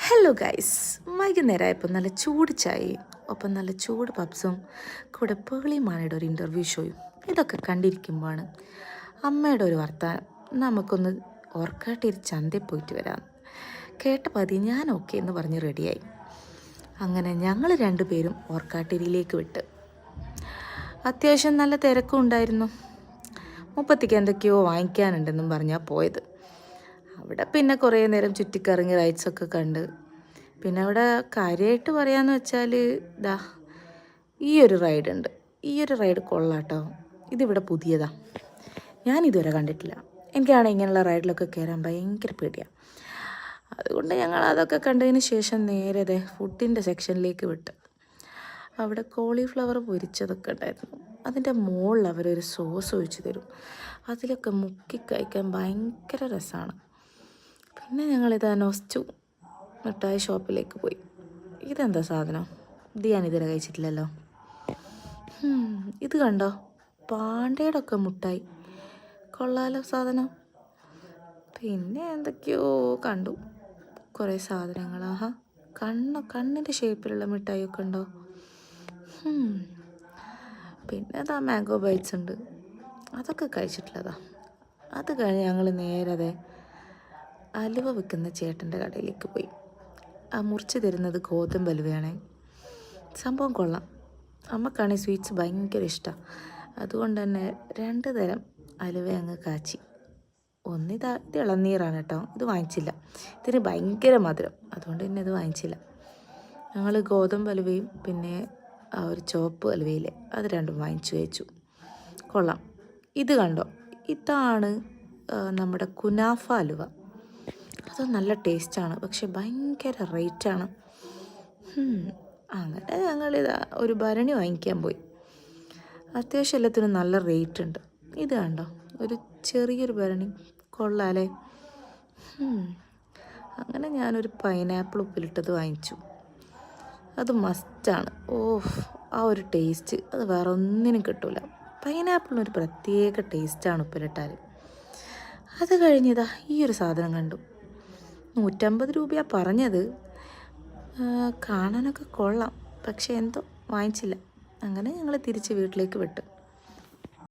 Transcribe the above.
Hello guys, വൈകുന്നേരമായപ്പോൾ നല്ല ചൂട് ചായയും ഒപ്പം നല്ല ചൂട് പപ്സും കൂടെ പേളിമാണിയുടെ ഒരു ഇൻ്റർവ്യൂ ഷോയും ഇതൊക്കെ കണ്ടിരിക്കുമ്പോഴാണ് അമ്മയുടെ ഒരു വർത്താനം. നമുക്കൊന്ന് ഓർക്കാട്ടിരി ചന്തയിൽ പോയിട്ട് വരാം. കേട്ട പതി ഞാൻ ഓക്കെ എന്ന് പറഞ്ഞ് റെഡിയായി. അങ്ങനെ ഞങ്ങൾ രണ്ടുപേരും ഓർക്കാട്ടിരിയിലേക്ക് വിട്ട്. അത്യാവശ്യം നല്ല തിരക്കും ഉണ്ടായിരുന്നു. മുപ്പത്തിക്ക് എന്തൊക്കെയോ വാങ്ങിക്കാനുണ്ടെന്നും പറഞ്ഞാൽ പോയത്. അവിടെ പിന്നെ കുറേ നേരം ചുറ്റിക്കറങ്ങി റൈഡ്സൊക്കെ കണ്ട്. പിന്നെ അവിടെ കാര്യമായിട്ട് പറയാമെന്ന് വെച്ചാൽ ഈ ഒരു റൈഡുണ്ട്. ഈ ഒരു റൈഡ് കൊള്ളാട്ടോ. ഇതിവിടെ പുതിയതാണ്, ഞാനിതുവരെ കണ്ടിട്ടില്ല. എനിക്കാണെങ്കിൽ ഇങ്ങനെയുള്ള റൈഡിലൊക്കെ കയറാൻ ഭയങ്കര പേടിയാണ്. അതുകൊണ്ട് ഞങ്ങൾ അതൊക്കെ കണ്ടതിന് ശേഷം നേരെ ഫുഡിൻ്റെ സെക്ഷനിലേക്ക് വിട്ട്. അവിടെ കോളിഫ്ലവർ പൊരിച്ചതൊക്കെ ഉണ്ടായിരുന്നു. അതിൻ്റെ മുകളിൽ അവരൊരു സോസ് ഒഴിച്ച് തരും. അതിലൊക്കെ മുക്കി കഴിക്കാൻ ഭയങ്കര രസമാണ്. പിന്നെ ഞങ്ങളിതാ നൊസ്റ്റു മിഠായി ഷോപ്പിലേക്ക് പോയി. ഇതെന്താ സാധനം? ഇത് ഞാൻ ഇതുവരെ കഴിച്ചിട്ടില്ലല്ലോ. ഇത് കണ്ടോ, പാണ്ടയുടെ ഒക്കെ മുട്ടായി. കൊള്ളാലോ സാധനം. പിന്നെ എന്തൊക്കെയോ കണ്ടു, കുറേ സാധനങ്ങൾ. കണ്ണിൻ്റെ ഷേപ്പിലുള്ള മിഠായിയൊക്കെ ഉണ്ടോ. പിന്നെ അതാ മാംഗോ ബൈറ്റ്സ് ഉണ്ട്, അതൊക്കെ കഴിച്ചിട്ടുള്ളതാ. അത് കഴിഞ്ഞ് ഞങ്ങൾ നേരെ അലുവ വിൽക്കുന്ന ചേട്ടൻ്റെ കടയിലേക്ക് പോയി. ആ മുറിച്ച് തരുന്നത് ഗോതമ്പ് അലുവയാണ്. സംഭവം കൊള്ളാം. അമ്മക്കാണെങ്കിൽ സ്വീറ്റ്സ് ഭയങ്കര ഇഷ്ടമാണ്. അതുകൊണ്ട് തന്നെ 2 തരം അലുവ അങ്ങ് കാച്ചി. ഇത് ഇളനീറാണ് കേട്ടോ, ഇത് വാങ്ങിച്ചില്ല. ഇതിന് ഭയങ്കര മധുരം, അതുകൊണ്ട് തന്നെ ഇത് വാങ്ങിച്ചില്ല. ഞങ്ങൾ ഗോതമ്പ് അലുവയും പിന്നെ ആ ഒരു ചുവപ്പ് അലുവയിലെ അത് രണ്ടും വാങ്ങിച്ചു കഴിച്ചു. കൊള്ളാം. ഇത് കണ്ടോ, ഇതാണ് നമ്മുടെ കുനാഫ അലുവ. അത് നല്ല ടേസ്റ്റാണ്, പക്ഷെ ഭയങ്കര റേറ്റാണ്. അങ്ങനെ ഞങ്ങളിതാ ഒരു ഭരണി വാങ്ങിക്കാൻ പോയി. അത്യാവശ്യം എല്ലാത്തിനും നല്ല റേറ്റ് ഉണ്ട്. ഇത് കണ്ടോ, ഒരു ചെറിയൊരു ഭരണി. കൊള്ളാലേ. അങ്ങനെ ഞാനൊരു പൈനാപ്പിൾ ഉപ്പിലിട്ടത് വാങ്ങിച്ചു. അത് മസ്റ്റാണ്. ആ ഒരു ടേസ്റ്റ് അത് വേറെ ഒന്നിനും കിട്ടില്ല. പൈനാപ്പിളിനൊരു പ്രത്യേക ടേസ്റ്റാണ് ഉപ്പിലിട്ടാൽ. അത് കഴിഞ്ഞതാ ഈ ഒരു സാധനം കണ്ടു. 150 രൂപയാണ് പറഞ്ഞത്. കാണാനൊക്കെ കൊള്ളാം, പക്ഷെ എന്തോ വാങ്ങിച്ചില്ല. അങ്ങനെ ഞങ്ങൾ തിരിച്ച് വീട്ടിലേക്ക് വിട്ടു.